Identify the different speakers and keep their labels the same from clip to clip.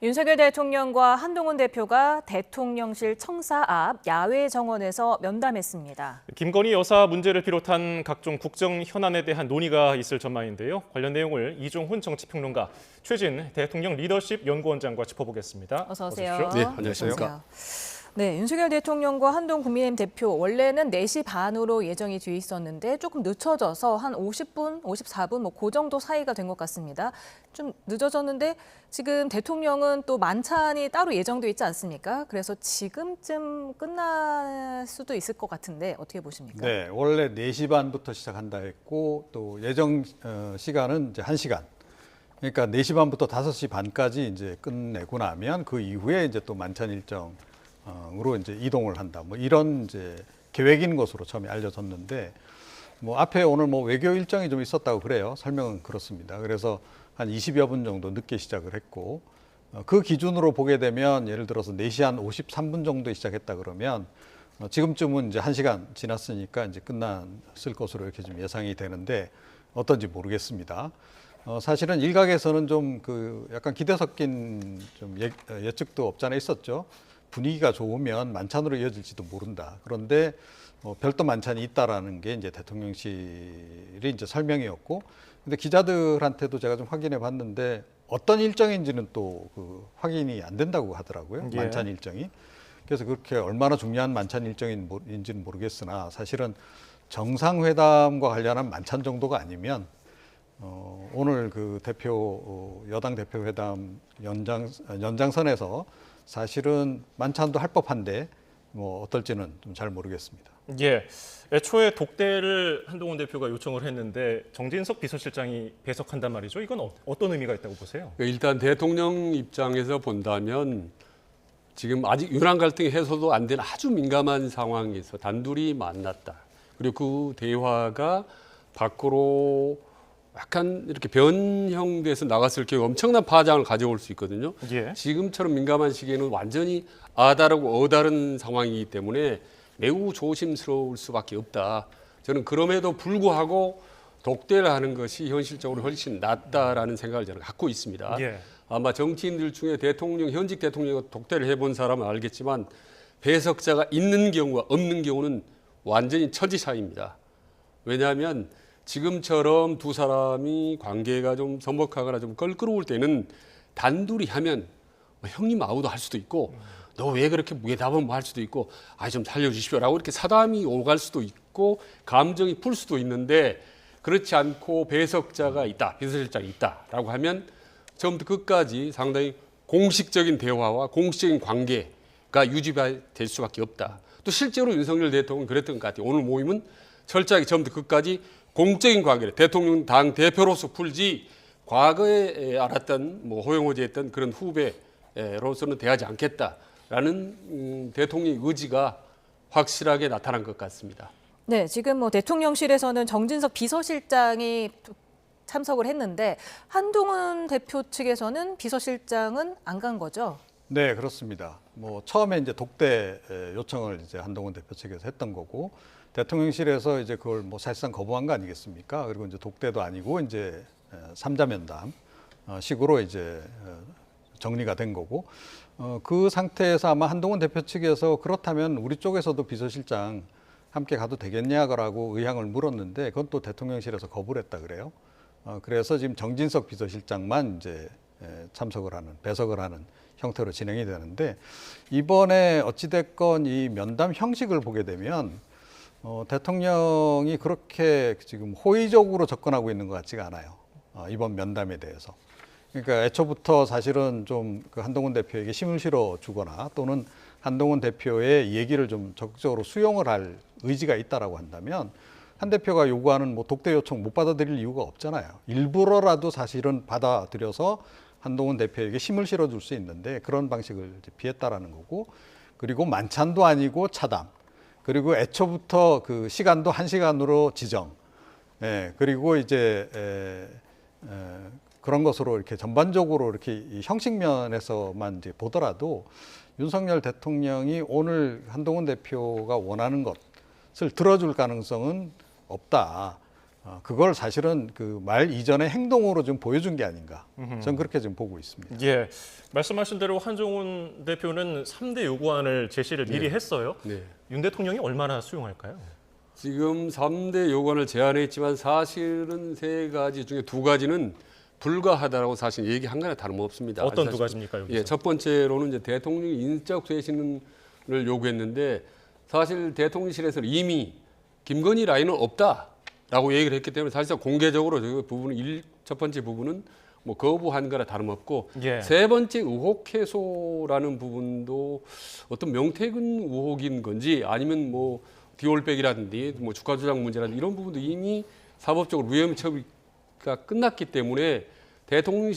Speaker 1: 윤석열 대통령과 한동훈 대표가 대통령실 청사 앞 야외 정원에서 면담했습니다.
Speaker 2: 김건희 여사 문제를 비롯한 각종 국정 현안에 대한 논의가 있을 전망인데요. 관련 내용을 이종훈 정치평론가, 최진 대통령 리더십 연구원장과 짚어보겠습니다.
Speaker 1: 어서 오세요.
Speaker 2: 어서 오십시오.
Speaker 3: 네, 안녕하십니까.
Speaker 1: 네, 윤석열 대통령과 한동훈 국민의힘 대표 원래는 4시 반으로 예정이 돼 있었는데 조금 늦춰져서 한 50분, 54분 그 정도 사이가 된 것 같습니다. 좀 늦어졌는데 지금 대통령은 또 만찬이 따로 예정돼 있지 않습니까? 그래서 지금쯤 끝날 수도 있을 것 같은데 어떻게 보십니까?
Speaker 3: 네, 원래 4시 반부터 시작한다 했고 또 예정 시간은 이제 1시간. 그러니까 4시 반부터 5시 반까지 이제 끝내고 나면 그 이후에 이제 또 만찬 일정으로 이제 이동을 한다. 뭐 이런 이제 계획인 것으로 처음에 알려졌는데 뭐 앞에 오늘 뭐 외교 일정이 좀 있었다고 그래요. 설명은 그렇습니다. 그래서 한 20여 분 정도 늦게 시작을 했고 그 기준으로 보게 되면 예를 들어서 4시 한 53분 정도에 시작했다 그러면 지금쯤은 이제 1시간 지났으니까 이제 끝났을 것으로 이렇게 좀 예상이 되는데 어떤지 모르겠습니다. 사실은 일각에서는 좀 그 약간 기대 섞인 좀 예측도 없지 않아 있었죠. 분위기가 좋으면 만찬으로 이어질지도 모른다. 그런데 별도 만찬이 있다라는 게 이제 대통령실이 이제 설명이었고, 근데 기자들한테도 제가 좀 확인해 봤는데 어떤 일정인지는 또 그 확인이 안 된다고 하더라고요.
Speaker 2: 예.
Speaker 3: 만찬 일정이. 그래서 그렇게 얼마나 중요한 만찬 일정인지는 모르겠으나 사실은 정상회담과 관련한 만찬 정도가 아니면 오늘 그 여당 대표 회담 연장선에서 사실은 만찬도 할 법한데 뭐 어떨지는 좀 잘 모르겠습니다.
Speaker 2: 예, 애초에 독대를 한동훈 대표가 요청을 했는데 정진석 비서실장이 배석한단 말이죠. 이건 어떤 의미가 있다고 보세요?
Speaker 4: 일단 대통령 입장에서 본다면 지금 아직 윤한 갈등이 해소도 안 된 아주 민감한 상황에서 단둘이 만났다. 그리고 그 대화가 밖으로 약간 이렇게 변형돼서 나갔을 경우 엄청난 파장을 가져올 수 있거든요.
Speaker 2: 예.
Speaker 4: 지금처럼 민감한 시기에는 완전히 아다르고 어다른 상황이기 때문에 매우 조심스러울 수밖에 없다. 저는 그럼에도 불구하고 독대를 하는 것이 현실적으로 훨씬 낫다라는 생각을 저는 갖고 있습니다.
Speaker 2: 예.
Speaker 4: 아마 정치인들 중에 현직 대통령이 독대를 해본 사람은 알겠지만 배석자가 있는 경우와 없는 경우는 완전히 천지차이입니다. 왜냐하면 지금처럼 두 사람이 관계가 좀 서먹하거나 좀 껄끄러울 때는 단둘이 하면 형님 아우도 할 수도 있고 너 왜 그렇게 무게답은 뭐 할 수도 있고 좀 살려주십시오라고 이렇게 사담이 오갈 수도 있고 감정이 풀 수도 있는데 그렇지 않고 배석자가 있다, 비서실장이 있다라고 하면 처음부터 끝까지 상당히 공식적인 대화와 공식적인 관계가 유지될 수밖에 없다. 또 실제로 윤석열 대통령은 그랬던 것 같아요. 오늘 모임은 철저하게 처음부터 끝까지 공적인 관계를 대통령 당 대표로서 풀지 과거에 알았던 호용호제했던 그런 후배로서는 대하지 않겠다라는 대통령의 의지가 확실하게 나타난 것 같습니다.
Speaker 1: 네, 지금 대통령실에서는 정진석 비서실장이 참석을 했는데 한동훈 대표 측에서는 비서실장은 안 간 거죠?
Speaker 3: 네, 그렇습니다. 뭐 처음에 이제 독대 요청을 이제 한동훈 대표 측에서 했던 거고 대통령실에서 이제 그걸 뭐 사실상 거부한 거 아니겠습니까? 그리고 이제 독대도 아니고 이제 3자 면담 식으로 이제 정리가 된 거고 그 상태에서 아마 한동훈 대표 측에서 그렇다면 우리 쪽에서도 비서실장 함께 가도 되겠냐라고 의향을 물었는데 그건 또 대통령실에서 거부를 했다 그래요. 그래서 지금 정진석 비서실장만 이제 배석을 하는 형태로 진행이 되는데 이번에 어찌됐건 이 면담 형식을 보게 되면 대통령이 그렇게 지금 호의적으로 접근하고 있는 것 같지가 않아요. 이번 면담에 대해서. 그러니까 애초부터 사실은 좀 그 한동훈 대표에게 힘을 실어 주거나 또는 한동훈 대표의 얘기를 좀 적극적으로 수용을 할 의지가 있다라고 한다면 한 대표가 요구하는 뭐 독대 요청 못 받아들일 이유가 없잖아요. 일부러라도 사실은 받아들여서 한동훈 대표에게 힘을 실어줄 수 있는데 그런 방식을 이제 피했다라는 거고 그리고 만찬도 아니고 차담 그리고 애초부터 그 시간도 1시간으로 지정 그리고 이제 그런 것으로 이렇게 전반적으로 이렇게 이 형식면에서만 이제 보더라도 윤석열 대통령이 오늘 한동훈 대표가 원하는 것을 들어줄 가능성은 없다. 그걸 사실은 그 말 이전의 행동으로 좀 보여준 게 아닌가. 저는 그렇게 지금 보고 있습니다.
Speaker 2: 예, 말씀하신 대로 한동훈 대표는 3대 요구안을 제시를 미리 했어요.
Speaker 4: 네.
Speaker 2: 윤 대통령이 얼마나 수용할까요?
Speaker 4: 지금 3대 요구안을 제안했지만 사실은 3가지 중에 2가지는 불가하다라고 사실 얘기한 거나 다름없습니다.
Speaker 2: 어떤 2가지입니까 여기서?
Speaker 4: 예, 첫 번째로는 이제 대통령 인적 쇄신을 요구했는데 사실 대통령실에서는 이미 김건희 라인은 없다라고 얘기를 했기 때문에 사실상 공개적으로 저 부분은 첫 번째 부분은 뭐 거부한 거나 다름없고
Speaker 2: 예.
Speaker 4: 세 번째 의혹 해소라는 부분도 어떤 명태균 의혹인 건지 아니면 뭐 디올백이라든지 뭐 주가 조작 문제라든지 이런 부분도 이미 사법적으로 무혐의 처리가 끝났기 때문에 대통령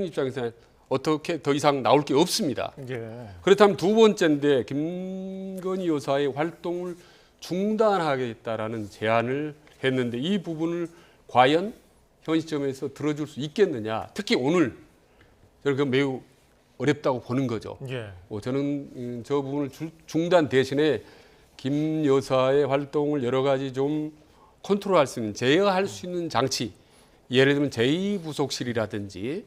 Speaker 4: 입장에서는 어떻게 더 이상 나올 게 없습니다.
Speaker 2: 예.
Speaker 4: 그렇다면 두 번째인데 김건희 여사의 활동을 중단하겠다라는 제안을 했는데 이 부분을 과연 현 시점에서 들어줄 수 있겠느냐. 특히 오늘 저는 그 매우 어렵다고 보는 거죠.
Speaker 2: 예.
Speaker 4: 저는 저 부분을 중단 대신에 김 여사의 활동을 여러 가지 좀 컨트롤할 수 있는, 제어할 수 있는 장치, 예를 들면 제2부속실이라든지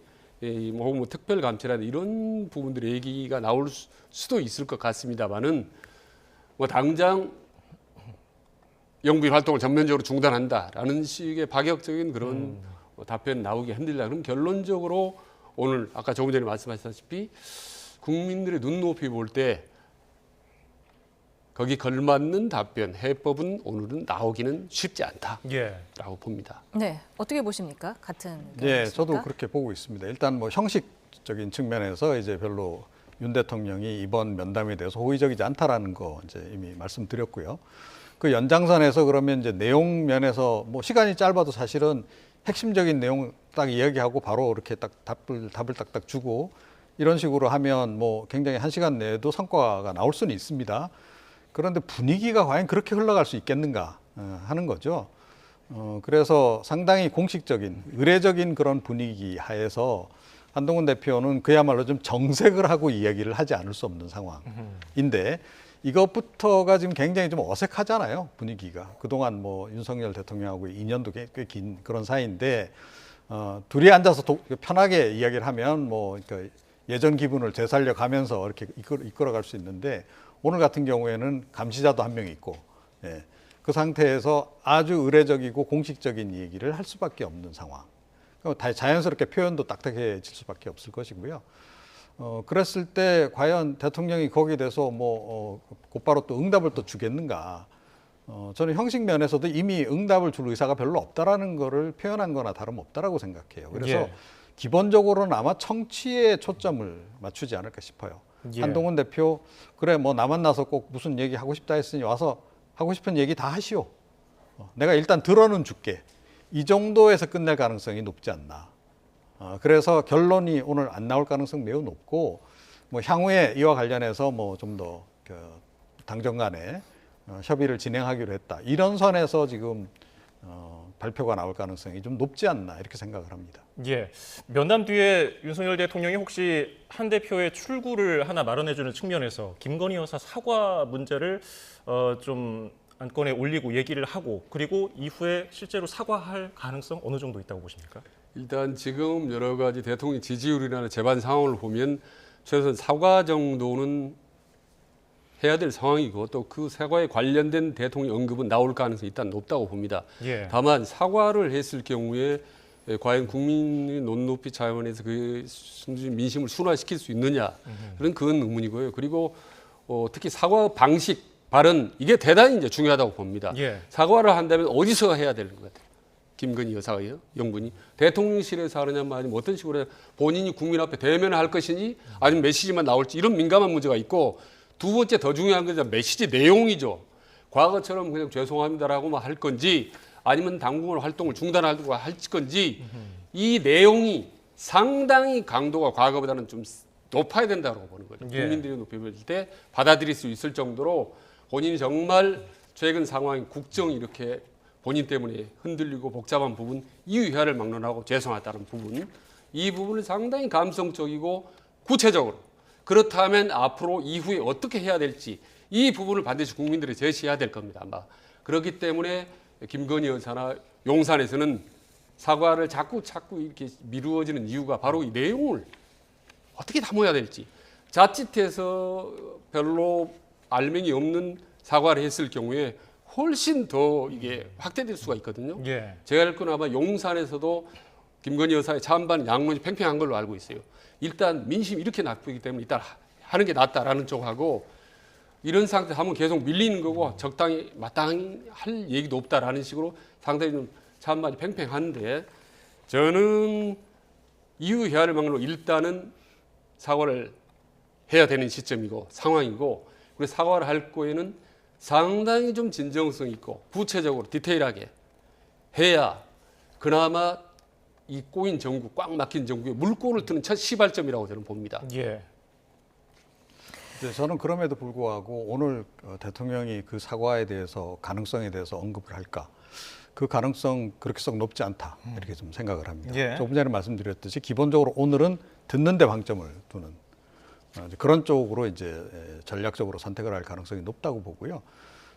Speaker 4: 뭐 특별감찰이라든지 이런 부분들의 얘기가 나올 수도 있을 것 같습니다만은 뭐 당장 영부인 활동을 전면적으로 중단한다라는 식의 파격적인 그런 답변 나오기 힘들다. 그럼 결론적으로 오늘 아까 조금 전에 말씀하셨다시피 국민들의 눈높이 볼 때 거기 걸맞는 답변, 해법은 오늘은 나오기는 쉽지 않다라고
Speaker 2: 예.
Speaker 4: 봅니다.
Speaker 1: 네, 어떻게 보십니까? 같은
Speaker 3: 예,
Speaker 1: 의견이십니까?
Speaker 3: 저도 그렇게 보고 있습니다. 일단 뭐 형식적인 측면에서 이제 별로 윤 대통령이 이번 면담에 대해서 호의적이지 않다라는 거 이제 이미 말씀드렸고요. 그 연장선에서 그러면 이제 내용 면에서 뭐 시간이 짧아도 사실은 핵심적인 내용 딱 이야기하고 바로 이렇게 딱 답을 딱딱 주고 이런 식으로 하면 뭐 굉장히 1시간 내에도 성과가 나올 수는 있습니다. 그런데 분위기가 과연 그렇게 흘러갈 수 있겠는가 하는 거죠. 그래서 상당히 공식적인 의례적인 그런 분위기 하에서 한동훈 대표는 그야말로 좀 정색을 하고 이야기를 하지 않을 수 없는 상황인데 이것부터가 지금 굉장히 좀 어색하잖아요, 분위기가. 그동안 뭐 윤석열 대통령하고 2년도 꽤 긴 그런 사이인데 둘이 앉아서 편하게 이야기를 하면 뭐 그러니까 예전 기분을 되살려 가면서 이렇게 이끌어갈 수 있는데 오늘 같은 경우에는 감시자도 한 명 있고 예, 그 상태에서 아주 의례적이고 공식적인 얘기를 할 수밖에 없는 상황. 자연스럽게 표현도 딱딱해질 수밖에 없을 것이고요. 그랬을 때 과연 대통령이 거기에 대해서 곧바로 또 응답을 또 주겠는가? 저는 형식 면에서도 이미 응답을 줄 의사가 별로 없다라는 거를 표현한 거나 다름없다라고 생각해요. 그래서
Speaker 2: 예.
Speaker 3: 기본적으로는 아마 청취에 초점을 맞추지 않을까 싶어요.
Speaker 2: 예.
Speaker 3: 한동훈 대표, 그래 뭐 나 만나서 꼭 무슨 얘기 하고 싶다 했으니 와서 하고 싶은 얘기 다 하시오. 내가 일단 들어는 줄게. 이 정도에서 끝낼 가능성이 높지 않나. 그래서 결론이 오늘 안 나올 가능성 매우 높고 뭐 향후에 이와 관련해서 뭐 좀 더 당정 간에 협의를 진행하기로 했다. 이런 선에서 지금 발표가 나올 가능성이 좀 높지 않나 이렇게 생각을 합니다.
Speaker 2: 예. 면담 뒤에 윤석열 대통령이 혹시 한 대표의 출구를 하나 마련해주는 측면에서 김건희 여사 사과 문제를 좀 안건에 올리고 얘기를 하고 그리고 이후에 실제로 사과할 가능성 어느 정도 있다고 보십니까?
Speaker 4: 일단 지금 여러 가지 대통령 지지율이나 재반 상황을 보면 최소한 사과 정도는 해야 될 상황이고 또 그 사과에 관련된 대통령 언급은 나올 가능성이 일단 높다고 봅니다.
Speaker 2: 예.
Speaker 4: 다만 사과를 했을 경우에 과연 국민의 눈높이 차원에서 그 민심을 순화시킬 수 있느냐 그건 의문이고요. 그리고 특히 사과 방식, 발언 이게 대단히 이제 중요하다고 봅니다.
Speaker 2: 예.
Speaker 4: 사과를 한다면 어디서 해야 되는 것 같아요? 김건희 여사가요, 영분이 대통령실에서 하느냐면 아니면 어떤 식으로 해야 본인이 국민 앞에 대면을 할 것이니 아니면 메시지만 나올지 이런 민감한 문제가 있고 두 번째 더 중요한 건 메시지 내용이죠. 과거처럼 그냥 죄송합니다라고만 할 건지 아니면 당분간 활동을 중단하고 할 건지 이 내용이 상당히 강도가 과거보다는 좀 높아야 된다고 보는 거죠.
Speaker 2: 예.
Speaker 4: 국민들이 높이 볼 때 받아들일 수 있을 정도로 본인이 정말 최근 상황인 국정이 이렇게 본인 때문에 흔들리고 복잡한 부분 이 위화를 막론하고 죄송하다는 부분 이 부분은 상당히 감성적이고 구체적으로 그렇다면 앞으로 이후에 어떻게 해야 될지 이 부분을 반드시 국민들이 제시해야 될 겁니다. 아마 그렇기 때문에 김건희 여사나 용산에서는 사과를 자꾸 이렇게 미루어지는 이유가 바로 이 내용을 어떻게 담아야 될지, 자칫해서 별로 알맹이 없는 사과를 했을 경우에 훨씬 더 이게 확대될 수가 있거든요.
Speaker 2: 예.
Speaker 4: 제가 알기로는 아마 용산에서도 김건희 여사의 찬반 양론이 팽팽한 걸로 알고 있어요. 일단 민심이 이렇게 나쁘기 때문에 일단 하는 게 낫다라는 쪽하고, 이런 상태 하면 계속 밀리는 거고 적당히 마땅히 할 얘기도 없다라는 식으로 상당히 좀 찬반이 팽팽한데, 저는 이유해야 할 방법으로 일단은 사과를 해야 되는 시점이고 상황이고, 그리고 사과를 할 거에는 상당히 좀 진정성 있고 구체적으로 디테일하게 해야 그나마 이 꼬인 정부, 꽉 막힌 정부에 물꼬를 트는 첫 시발점이라고 저는 봅니다.
Speaker 2: 예.
Speaker 3: 네, 저는 그럼에도 불구하고 오늘 대통령이 그 사과에 대해서 가능성에 대해서 언급을 할까? 그 가능성 그렇게 썩 높지 않다, 이렇게 좀 생각을 합니다.
Speaker 2: 예.
Speaker 3: 조금 전에 말씀드렸듯이 기본적으로 오늘은 듣는 데 방점을 두는 그런 쪽으로 이제 전략적으로 선택을 할 가능성이 높다고 보고요.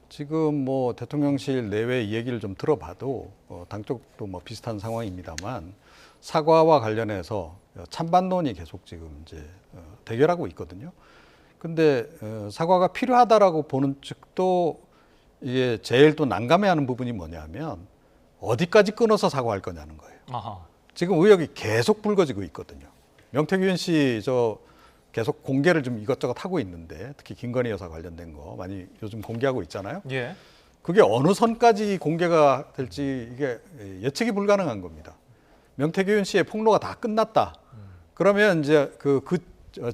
Speaker 3: 지금 뭐 대통령실 내외 이 얘기를 좀 들어봐도 당 쪽도 뭐 비슷한 상황입니다만, 사과와 관련해서 찬반론이 계속 지금 이제 대결하고 있거든요. 근데 사과가 필요하다라고 보는 측도 이게 제일 또 난감해하는 부분이 뭐냐면 어디까지 끊어서 사과할 거냐는 거예요.
Speaker 2: 아하.
Speaker 3: 지금 의혹이 계속 불거지고 있거든요. 명태균 씨 저 계속 공개를 좀 이것저것 하고 있는데, 특히 김건희 여사 관련된 거 많이 요즘 공개하고 있잖아요.
Speaker 2: 예.
Speaker 3: 그게 어느 선까지 공개가 될지 이게 예측이 불가능한 겁니다. 명태균 씨의 폭로가 다 끝났다. 그러면 이제 그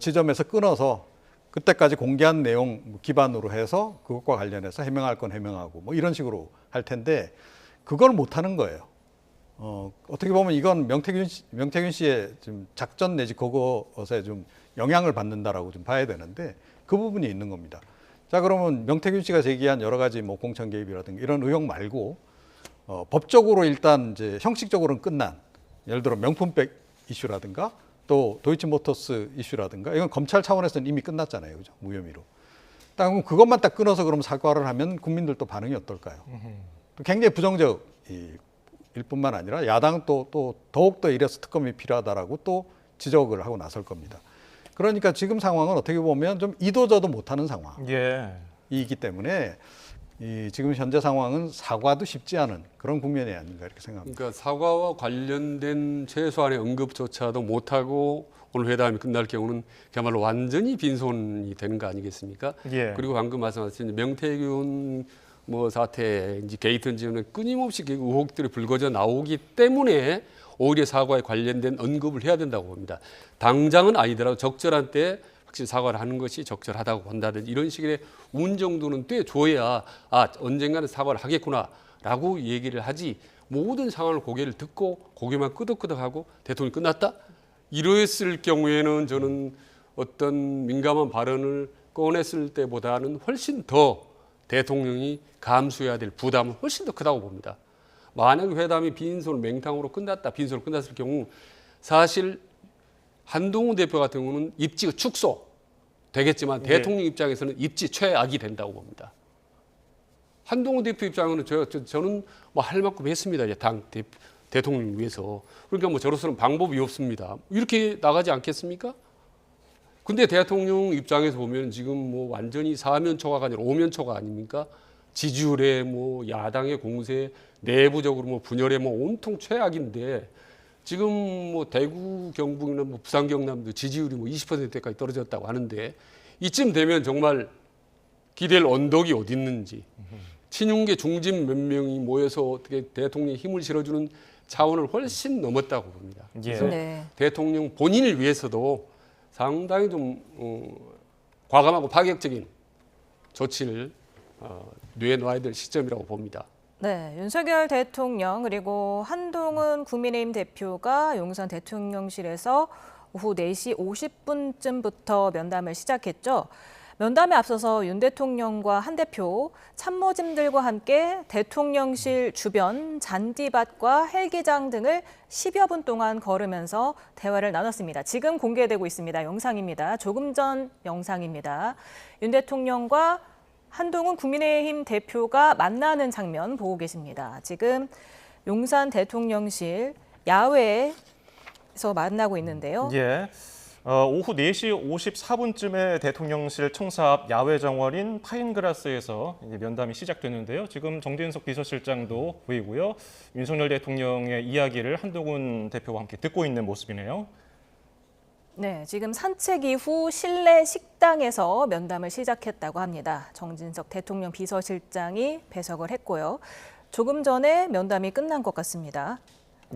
Speaker 3: 지점에서 끊어서 그때까지 공개한 내용 기반으로 해서 그것과 관련해서 해명할 건 해명하고 뭐 이런 식으로 할 텐데, 그걸 못 하는 거예요. 어떻게 보면 이건 명태균 씨의 좀 작전 내지 그것에 좀 영향을 받는다라고 좀 봐야 되는데, 그 부분이 있는 겁니다. 자, 그러면 명태균 씨가 제기한 여러 가지 뭐 공천 개입이라든가 이런 의혹 말고 법적으로 일단 이제 형식적으로는 끝난, 예를 들어 명품백 이슈라든가 또 도이치모터스 이슈라든가 이건 검찰 차원에서는 이미 끝났잖아요, 그죠? 무혐의로. 딱 그것만 딱 끊어서 그럼 사과를 하면 국민들 또 반응이 어떨까요? 또 굉장히 부정적일 뿐만 아니라 야당 또 더욱더 이래서 특검이 필요하다라고 또 지적을 하고 나설 겁니다. 그러니까 지금 상황은 어떻게 보면 좀 이도저도 못하는 상황이기
Speaker 2: 예.
Speaker 3: 때문에 지금 현재 상황은 사과도 쉽지 않은 그런 국면이 아닌가 이렇게 생각합니다.
Speaker 4: 그러니까 사과와 관련된 최소한의 언급조차도 못하고 오늘 회담이 끝날 경우는 그야말로 완전히 빈손이 되는 거 아니겠습니까?
Speaker 2: 예.
Speaker 4: 그리고 방금 말씀하신 명태균 뭐 사태인지 게이트인지는 끊임없이 그 의혹들이 불거져 나오기 때문에 오히려 사과에 관련된 언급을 해야 된다고 봅니다. 당장은 아니더라도 적절한 때 확실히 사과를 하는 것이 적절하다고 본다든지 이런 식의 운 정도는 떼줘야 언젠가는 사과를 하겠구나라고 얘기를 하지, 모든 상황을 고개를 듣고 고개만 끄덕끄덕하고 대통령이 끝났다? 이랬을 경우에는 저는 어떤 민감한 발언을 꺼냈을 때보다는 훨씬 더 대통령이 감수해야 될 부담은 훨씬 더 크다고 봅니다. 만약 회담이 빈손 맹탕으로 끝났다, 빈손으로 끝났을 경우 사실 한동훈 대표 같은 경우는 입지가 축소 되겠지만 대통령 입장에서는 입지 최악이 된다고 봅니다. 한동훈 대표 입장에는 저는 뭐 할 만큼 했습니다. 이제 당 대통령 위해서. 그러니까 뭐 저로서는 방법이 없습니다. 이렇게 나가지 않겠습니까? 근데 대통령 입장에서 보면 지금 뭐 완전히 사면초가 아니라 오면초가 아닙니까? 지지율에 뭐 야당의 공세, 내부적으로 뭐 분열에 뭐 온통 최악인데, 지금 뭐 대구, 경북이나 뭐 부산, 경남도 지지율이 뭐 20%까지 떨어졌다고 하는데, 이쯤 되면 정말 기댈 언덕이 어디 있는지, 친윤계 중진 몇 명이 모여서 어떻게 대통령에 힘을 실어주는 차원을 훨씬 넘었다고 봅니다. 그래서
Speaker 1: 네.
Speaker 4: 대통령 본인을 위해서도 상당히 좀 과감하고 파격적인 조치를 뇌놓아야 될 시점이라고 봅니다.
Speaker 1: 네, 윤석열 대통령 그리고 한동훈 국민의힘 대표가 용산 대통령실에서 오후 4시 50분쯤부터 면담을 시작했죠. 면담에 앞서서 윤 대통령과 한 대표, 참모진들과 함께 대통령실 주변 잔디밭과 헬기장 등을 10여 분 동안 걸으면서 대화를 나눴습니다. 지금 공개되고 있습니다. 영상입니다. 조금 전 영상입니다. 윤 대통령과 한동훈 국민의힘 대표가 만나는 장면 보고 계십니다. 지금 용산 대통령실 야외에서 만나고 있는데요.
Speaker 2: 예. 오후 4시 54분쯤에 대통령실 청사 앞 야외 정원인 파인그라스에서 이제 면담이 시작됐는데요. 지금 정진석 비서실장도 보이고요. 윤석열 대통령의 이야기를 한동훈 대표와 함께 듣고 있는 모습이네요.
Speaker 1: 네, 지금 산책 이후 실내 식당에서 면담을 시작했다고 합니다. 정진석 대통령 비서실장이 배석을 했고요. 조금 전에 면담이 끝난 것 같습니다.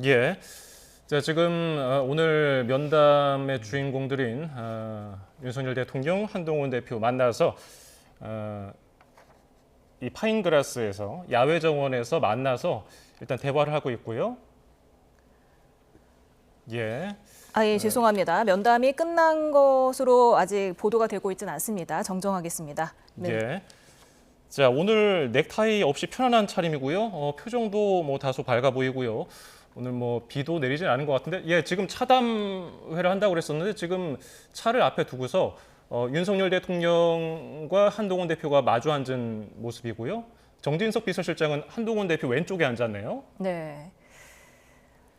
Speaker 2: 예. 자, 지금 오늘 면담의 주인공들인 윤석열 대통령, 한동훈 대표 만나서 이 파인그라스에서 야외 정원에서 만나서 일단 대화를 하고 있고요. 예.
Speaker 1: 예, 죄송합니다. 면담이 끝난 것으로 아직 보도가 되고 있지는 않습니다. 정정하겠습니다. 네.
Speaker 2: 예. 자, 오늘 넥타이 없이 편안한 차림이고요. 표정도 뭐 다소 밝아 보이고요. 오늘 뭐 비도 내리진 않은 것 같은데, 예, 지금 차담회를 한다고 그랬었는데 지금 차를 앞에 두고서 윤석열 대통령과 한동훈 대표가 마주 앉은 모습이고요. 정진석 비서실장은 한동훈 대표 왼쪽에 앉았네요.
Speaker 1: 네.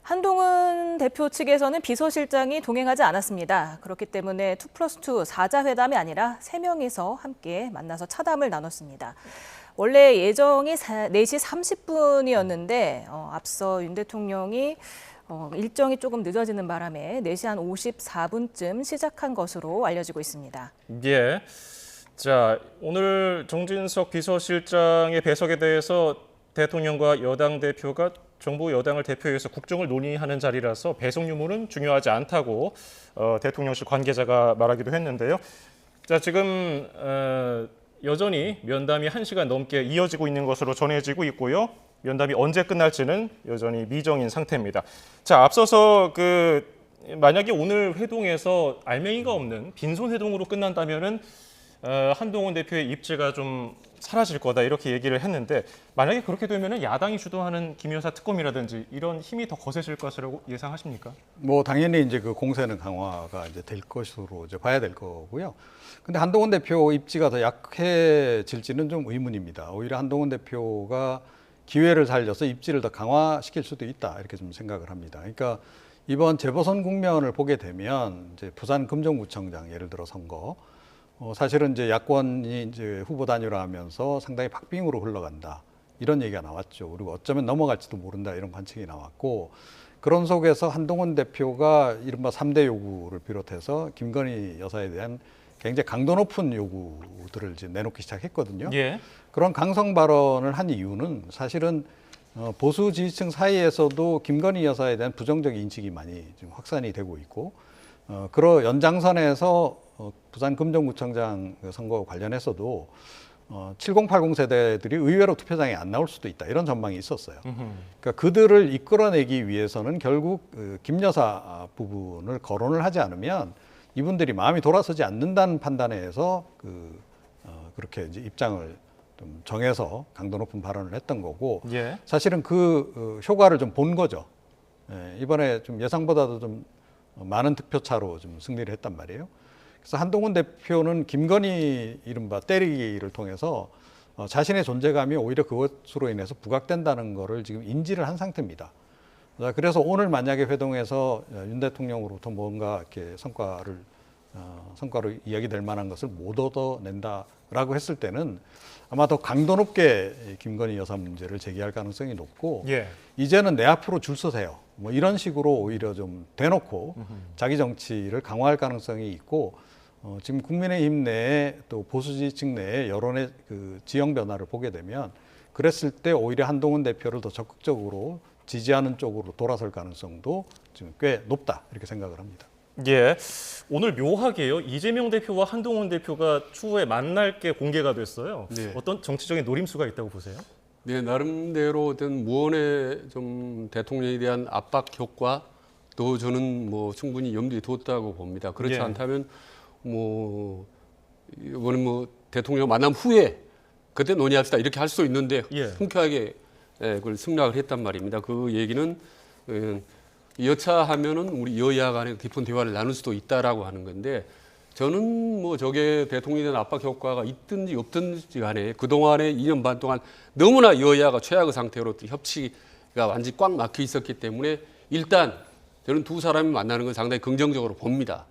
Speaker 1: 한동훈 대표 측에서는 비서실장이 동행하지 않았습니다. 그렇기 때문에 2+2 4자회담이 아니라 3명이서 함께 만나서 차담을 나눴습니다. 원래 예정이 4시 30분이었는데 앞서 윤 대통령이 일정이 조금 늦어지는 바람에 4시 한 54분쯤 시작한 것으로 알려지고 있습니다.
Speaker 2: 예. 자, 오늘 정진석 비서실장의 배석에 대해서 대통령과 여당 대표가 정부 여당을 대표해서 국정을 논의하는 자리라서 배석 유무는 중요하지 않다고 대통령실 관계자가 말하기도 했는데요. 자, 지금 여전히 면담이 1시간 넘게 이어지고 있는 것으로 전해지고 있고요. 면담이 언제 끝날지는 여전히 미정인 상태입니다. 자, 앞서서 만약에 오늘 회동에서 알맹이가 없는 빈손 회동으로 끝난다면은 한동훈 대표의 입지가 좀 사라질 거다 이렇게 얘기를 했는데 만약에 그렇게 되면은 야당이 주도하는 김 여사 특검이라든지 이런 힘이 더 거세질 것이라고 예상하십니까?
Speaker 3: 뭐 당연히 이제 그 공세는 강화가 이제 될 것으로 이제 봐야 될 거고요. 근데 한동훈 대표 입지가 더 약해질지는 좀 의문입니다. 오히려 한동훈 대표가 기회를 살려서 입지를 더 강화시킬 수도 있다 이렇게 좀 생각을 합니다. 그러니까 이번 재보선 국면을 보게 되면 이제 부산 금정구청장 예를 들어 선거 사실은 이제 야권이 이제 후보 단일화하면서 상당히 박빙으로 흘러간다 이런 얘기가 나왔죠. 그리고 어쩌면 넘어갈지도 모른다 이런 관측이 나왔고 그런 속에서 한동훈 대표가 이른바 3대 요구를 비롯해서 김건희 여사에 대한 굉장히 강도 높은 요구들을 이제 내놓기 시작했거든요.
Speaker 2: 예. 그런
Speaker 3: 그런 강성 발언을 한 이유는 사실은 보수 지지층 사이에서도 김건희 여사에 대한 부정적 인식이 많이 좀 확산이 되고 있고 그런 연장선에서 부산 금정구청장 선거 관련해서도 7080 세대들이 의외로 투표장에 안 나올 수도 있다 이런 전망이 있었어요. 그러니까 그들을 이끌어내기 위해서는 결국 김 여사 부분을 거론을 하지 않으면 이분들이 마음이 돌아서지 않는다는 판단에 의해서 그렇게 이제 입장을 좀 정해서 강도 높은 발언을 했던 거고
Speaker 2: 예.
Speaker 3: 사실은 그 효과를 좀 본 거죠. 예, 이번에 좀 예상보다도 좀 많은 득표 차로 좀 승리를 했단 말이에요. 그래서 한동훈 대표는 김건희 이른바 때리기를 통해서 자신의 존재감이 오히려 그것으로 인해서 부각된다는 거를 지금 인지를 한 상태입니다. 자, 그래서 오늘 만약에 회동에서 윤 대통령으로부터 뭔가 이렇게 성과로 이야기될 만한 것을 못 얻어낸다라고 했을 때는 아마 더 강도 높게 김건희 여사 문제를 제기할 가능성이 높고
Speaker 2: 예.
Speaker 3: 이제는 내 앞으로 줄 서세요. 뭐 이런 식으로 오히려 좀 대놓고 자기 정치를 강화할 가능성이 있고 지금 국민의힘 내에 또 보수지지층 내에 여론의 그 지형 변화를 보게 되면 그랬을 때 오히려 한동훈 대표를 더 적극적으로 지지하는 쪽으로 돌아설 가능성도 지금 꽤 높다 이렇게 생각을 합니다.
Speaker 2: 예. 오늘 묘하게요. 이재명 대표와 한동훈 대표가 추후에 만날 게 공개가 됐어요.
Speaker 4: 네.
Speaker 2: 어떤 정치적인 노림수가 있다고 보세요?
Speaker 4: 네, 나름대로 어떤 무언의 좀 대통령에 대한 압박 효과도 저는 뭐 충분히 염두에 뒀다고 봅니다. 그렇지
Speaker 2: 예.
Speaker 4: 않다면 뭐 이거는 뭐 대통령 만남 후에 그때 논의합시다 이렇게 할 수도 있는데
Speaker 2: 예.
Speaker 4: 흔쾌하게 그걸 승낙을 했단 말입니다. 그 얘기는 여차하면은 우리 여야 간에 깊은 대화를 나눌 수도 있다라고 하는 건데 저는 뭐 저게 대통령에 대한 압박 효과가 있든지 없든지 간에 그동안에 2년 반 동안 너무나 여야가 최악의 상태로 협치가 완전히 꽉 막혀 있었기 때문에 일단 저는 두 사람이 만나는 건 상당히 긍정적으로 봅니다.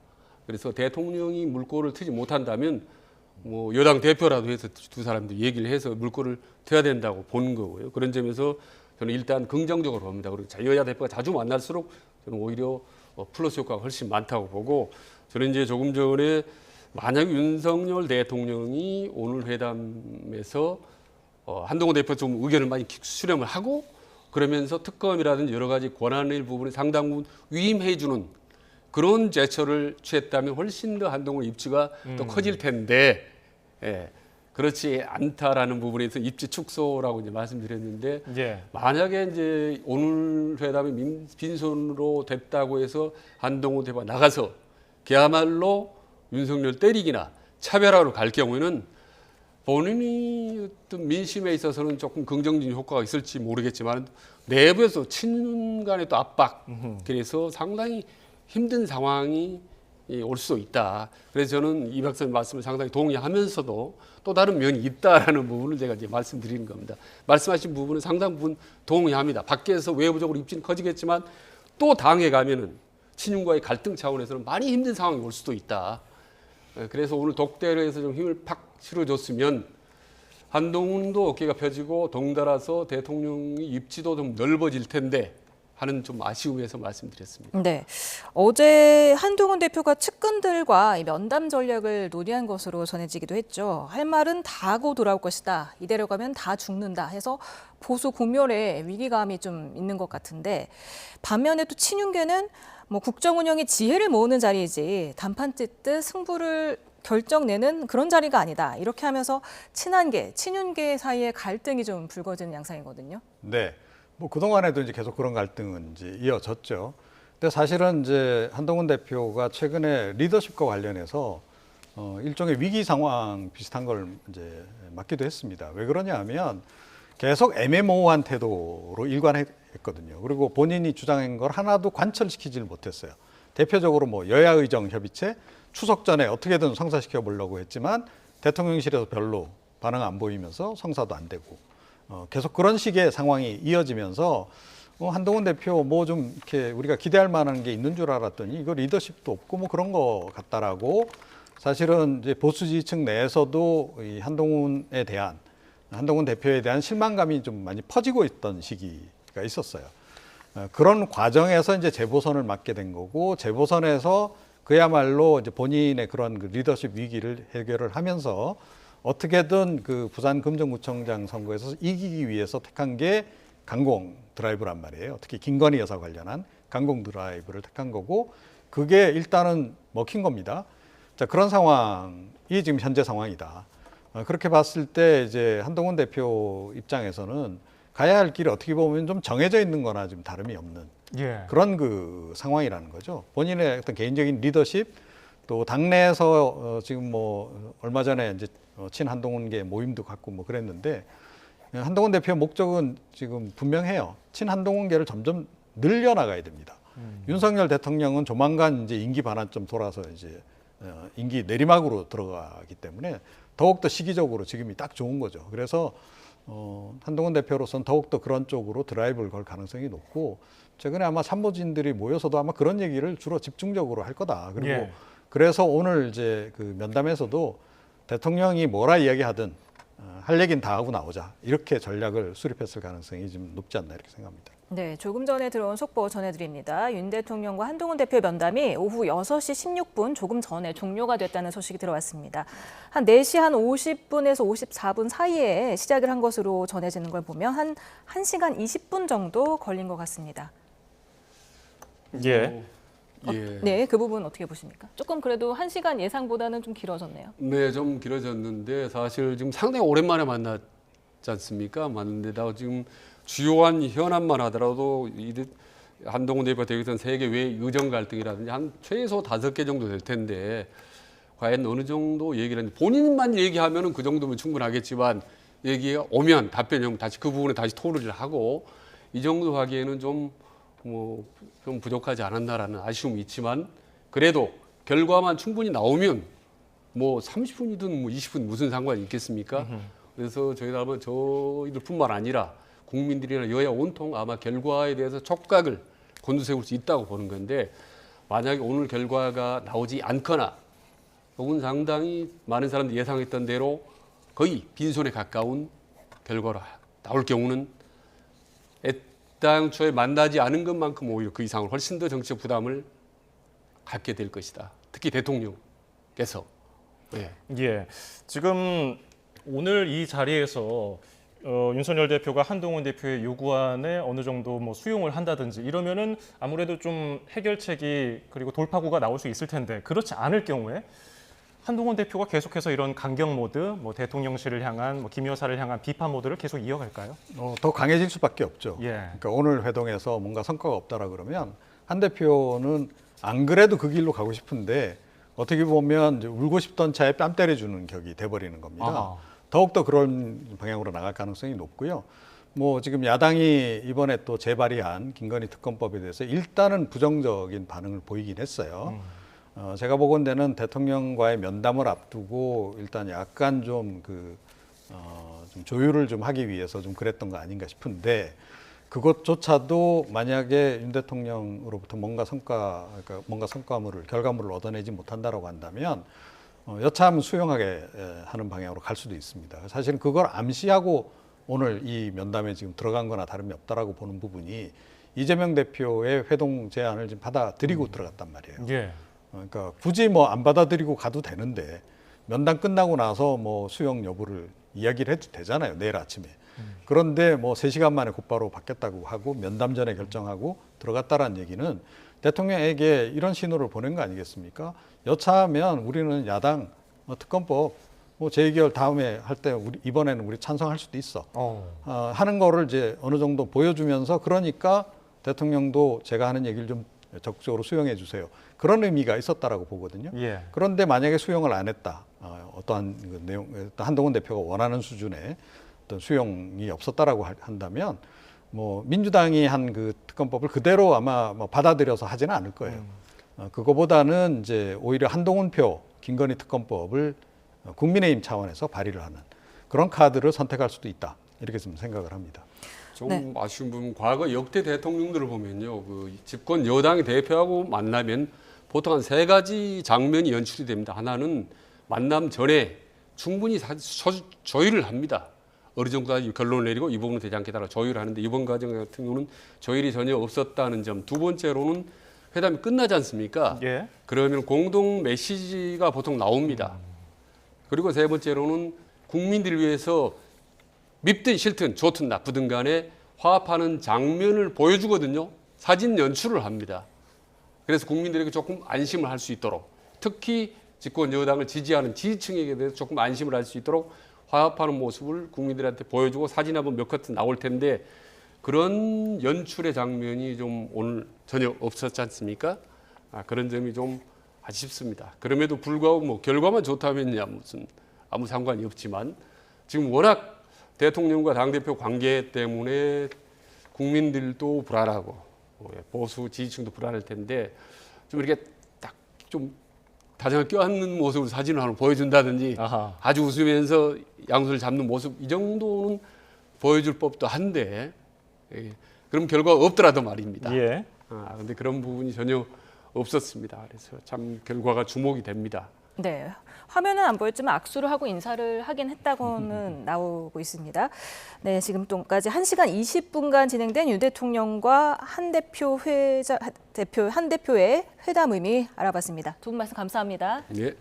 Speaker 4: 그래서 대통령이 물꼬를 트지 못한다면 뭐 여당 대표라도 해서 두 사람도 얘기를 해서 물꼬를 트야 된다고 보는 거고요. 그런 점에서 저는 일단 긍정적으로 봅니다. 그리고 여야 대표가 자주 만날수록 저는 오히려 플러스 효과가 훨씬 많다고 보고 저는 이제 조금 전에 만약 윤석열 대통령이 오늘 회담에서 한동훈 대표 좀 의견을 많이 수렴을 하고 그러면서 특검이라든지 여러 가지 권한의 부분에 상당 부분 위임해 주는 그런 제스처를 취했다면 훨씬 더 한동훈 입지가 더 커질 텐데 예, 그렇지 않다라는 부분에서 입지 축소라고 이제 말씀드렸는데
Speaker 2: 예.
Speaker 4: 만약에 이제 오늘 회담이 빈손으로 됐다고 해서 한동훈 대표가 나가서 그야말로 윤석열 때리기나 차별화로 갈 경우에는 본인이 어떤 민심에 있어서는 조금 긍정적인 효과가 있을지 모르겠지만 내부에서 친윤 간의 또 압박 그래서 상당히 힘든 상황이 올 수 있다. 그래서 저는 이 박사님 말씀을 상당히 동의하면서도 또 다른 면이 있다라는 부분을 제가 이제 말씀드리는 겁니다. 말씀하신 부분은 상당 부분 동의합니다. 밖에서 외부적으로 입지는 커지겠지만 또 당에 가면은 친윤과의 갈등 차원에서는 많이 힘든 상황이 올 수도 있다. 그래서 오늘 독대를 해서 좀 힘을 팍 실어줬으면 한동훈도 어깨가 펴지고 덩달아서 대통령의 입지도 좀 넓어질 텐데 하는 좀 아쉬움에서 말씀드렸습니다.
Speaker 1: 네, 어제 한동훈 대표가 측근들과 이 면담 전략을 논의한 것으로 전해지기도 했죠. 할 말은 다 하고 돌아올 것이다. 이대로 가면 다 죽는다 해서 보수 고멸의 위기감이 좀 있는 것 같은데 반면에 또 친윤계는 뭐 국정 운영의 지혜를 모으는 자리이지 단판 찢듯 승부를 결정내는 그런 자리가 아니다. 이렇게 하면서 친한계, 친윤계 사이의 갈등이 좀 불거지는 양상이거든요.
Speaker 3: 네. 뭐 그동안에도 이제 계속 그런 갈등은 이제 이어졌죠. 근데 사실은 이제 한동훈 대표가 최근에 리더십과 관련해서 일종의 위기 상황 비슷한 걸 이제 맞기도 했습니다. 왜 그러냐 하면 계속 애매모호한 태도로 일관했거든요. 그리고 본인이 주장한 걸 하나도 관철시키지를 못했어요. 대표적으로 뭐 여야의정 협의체 추석 전에 어떻게든 성사시켜 보려고 했지만 대통령실에서 별로 반응 안 보이면서 성사도 안 되고 계속 그런 식의 상황이 이어지면서 한동훈 대표 뭐 좀 이렇게 우리가 기대할 만한 게 있는 줄 알았더니 이거 리더십도 없고 뭐 그런 거 같다라고 사실은 이제 보수 지지층 내에서도 이 한동훈 대표에 대한 실망감이 좀 많이 퍼지고 있던 시기가 있었어요. 그런 과정에서 이제 재보선을 맞게 된 거고 재보선에서 그야말로 이제 본인의 그런 그 리더십 위기를 해결을 하면서 어떻게든 그 부산 금정구청장 선거에서 이기기 위해서 택한 게 강공 드라이브란 말이에요. 특히 김건희 여사 관련한 강공 드라이브를 택한 거고 그게 일단은 먹힌 겁니다. 자, 그런 상황이 지금 현재 상황이다. 그렇게 봤을 때 이제 한동훈 대표 입장에서는 가야 할 길이 어떻게 보면 좀 정해져 있는 거나 좀 다름이 없는 그런 그 상황이라는 거죠. 본인의 어떤 개인적인 리더십 또 당내에서 지금 뭐 얼마 전에 이제 친한동훈계 모임도 갖고 뭐 그랬는데 한동훈 대표의 목적은 지금 분명해요. 친한동훈계를 점점 늘려나가야 됩니다. 윤석열 대통령은 조만간 이제 임기 반환점 돌아서 이제 임기 내리막으로 들어가기 때문에 더욱더 시기적으로 지금이 딱 좋은 거죠. 그래서 한동훈 대표로서는 더욱더 그런 쪽으로 드라이브를 걸 가능성이 높고 최근에 아마参모진들이 모여서도 아마 그런 얘기를 주로 집중적으로 할 거다. 그리고 그래서 오늘 이제 그 면담에서도 대통령이 뭐라 이야기하든 할 얘기는 다 하고 나오자 이렇게 전략을 수립했을 가능성이 좀 높지 않나 이렇게 생각합니다.
Speaker 1: 네, 조금 전에 들어온 속보 전해드립니다. 윤 대통령과 한동훈 대표 면담이 오후 6시 16분 조금 전에 종료가 됐다는 소식이 들어왔습니다. 한 4시 한 50분에서 54분 사이에 시작을 한 것으로 전해지는 걸 보면 한 1시간 20분 정도 걸린 것 같습니다.
Speaker 2: 예.
Speaker 1: 네, 그 부분 어떻게 보십니까? 조금 그래도 1시간 예상보다는 좀 길어졌네요.
Speaker 4: 네, 좀 길어졌는데 사실 지금 상당히 오랜만에 만났지 않습니까? 만났는데다가 지금 주요한 현안만 하더라도 한동훈 대표가 되겠던 세계 외 의정 갈등이라든지 한 최소 5개 정도 될 텐데 과연 어느 정도 얘기를 하는지 본인만 얘기하면은 그 정도면 충분하겠지만 얘기가 오면 답변이 오면 다시 그 부분에 다시 토론을 하고 이 정도 하기에는 좀 부족하지 않았나라는 아쉬움이 있지만 그래도 결과만 충분히 나오면 뭐 30분이든 뭐 20분 무슨 상관이 있겠습니까? 그래서 저희들뿐만 아니라 국민들이나 여야 온통 아마 결과에 대해서 촉각을 곤두세울 수 있다고 보는 건데, 만약에 오늘 결과가 나오지 않거나 혹은 상당히 많은 사람들이 예상했던 대로 거의 빈손에 가까운 결과로 나올 경우는 애당초에 만나지 않은 것만큼 오히려 그 이상을 훨씬 더 정치적 부담을 갖게 될 것이다. 특히 대통령께서. 예.
Speaker 2: 예, 지금 오늘 이 자리에서 윤석열 대표가 한동훈 대표의 요구안에 어느 정도 뭐 수용을 한다든지 이러면은 아무래도 좀 해결책이 그리고 돌파구가 나올 수 있을 텐데, 그렇지 않을 경우에 한동훈 대표가 계속해서 이런 강경 모드, 뭐 대통령실을 향한, 뭐 김 여사를 향한 비판 모드를 계속 이어갈까요?
Speaker 3: 더 강해질 수밖에 없죠.
Speaker 2: 예.
Speaker 3: 그러니까 오늘 회동에서 뭔가 성과가 없다라 그러면 한 대표는 안 그래도 그 길로 가고 싶은데 어떻게 보면 이제 울고 싶던 차에 뺨 때려주는 격이 돼버리는 겁니다.
Speaker 2: 아하.
Speaker 3: 더욱더 그런 방향으로 나갈 가능성이 높고요. 뭐 지금 야당이 이번에 또 재발의한 김건희 특검법에 대해서 일단은 부정적인 반응을 보이긴 했어요. 제가 보건대는 대통령과의 면담을 앞두고 일단 약간 좀 좀 조율을 좀 하기 위해서 좀 그랬던 거 아닌가 싶은데, 그것조차도 만약에 윤 대통령으로부터 뭔가 성과물을, 결과물을 얻어내지 못한다라고 한다면 여차하면 수용하게 하는 방향으로 갈 수도 있습니다. 사실은 그걸 암시하고 오늘 이 면담에 지금 들어간 거나 다름이 없다라고 보는 부분이 이재명 대표의 회동 제안을 지금 받아들이고 들어갔단 말이에요.
Speaker 2: 예.
Speaker 3: 그러니까 굳이 뭐 안 받아들이고 가도 되는데 면담 끝나고 나서 뭐 수용 여부를 이야기를 해도 되잖아요, 내일 아침에. 그런데 뭐 3시간 만에 곧바로 받겠다고 하고 면담 전에 결정하고 들어갔다라는 얘기는 대통령에게 이런 신호를 보낸 거 아니겠습니까? 여차하면 우리는 야당 특검법 뭐 재의결 다음에 할 때 이번에는 우리 찬성할 수도 있어. 하는 거를 이제 어느 정도 보여주면서, 그러니까 대통령도 제가 하는 얘기를 좀 적극적으로 수용해 주세요. 그런 의미가 있었다라고 보거든요.
Speaker 2: 예.
Speaker 3: 그런데 만약에 수용을 안 했다, 어떠한 그 내용, 한동훈 대표가 원하는 수준의 어떤 수용이 없었다라고 한다면, 뭐 민주당이 한 그 특검법을 그대로 아마 뭐 받아들여서 하지는 않을 거예요. 그거보다는 이제 오히려 한동훈 표 김건희 특검법을 국민의힘 차원에서 발의를 하는 그런 카드를 선택할 수도 있다, 이렇게 좀 생각을 합니다.
Speaker 4: 좀
Speaker 1: 네.
Speaker 4: 아쉬운 부분, 과거 역대 대통령들을 보면요, 그 집권 여당의 대표하고 만나면 보통 한 3가지 장면이 연출이 됩니다. 하나는 만남 전에 충분히 조율을 합니다. 어느 정도까지 결론을 내리고 이 부분은 되지 않겠다고 조율을 하는데, 이번 과정 같은 경우는 조율이 전혀 없었다는 점. 두 번째로는 회담이 끝나지 않습니까?
Speaker 2: 예.
Speaker 4: 그러면 공동 메시지가 보통 나옵니다. 그리고 세 번째로는 국민들을 위해서 밉든 싫든 좋든 나쁘든 간에 화합하는 장면을 보여주거든요. 사진 연출을 합니다. 그래서 국민들에게 조금 안심을 할 수 있도록, 특히 집권 여당을 지지하는 지지층에게 대해서 조금 안심을 할 수 있도록 화합하는 모습을 국민들한테 보여주고 사진 한번 몇 컷 나올 텐데, 그런 연출의 장면이 좀 오늘 전혀 없었지 않습니까? 그런 점이 좀 아쉽습니다. 그럼에도 불구하고 뭐 결과만 좋다면야 무슨 아무 상관이 없지만, 지금 워낙 대통령과 당대표 관계 때문에 국민들도 불안하고 보수 지지층도 불안할 텐데, 좀 이렇게 딱 좀 다정하게 껴안는 모습으로 사진을 하나 보여준다든지,
Speaker 2: 아하.
Speaker 4: 아주 웃으면서 양손을 잡는 모습, 이 정도는 보여줄 법도 한데, 그럼 결과가 없더라도 말입니다.
Speaker 2: 예.
Speaker 4: 근데 그런 부분이 전혀 없었습니다. 그래서 참 결과가 주목이 됩니다.
Speaker 1: 네, 화면은 안 보였지만 악수를 하고 인사를 하긴 했다고는 나오고 있습니다. 네, 지금 또까지 1시간 20분간 진행된 윤 대통령과 한 대표의 회담 의미 알아봤습니다. 두 분 말씀 감사합니다.
Speaker 4: 네.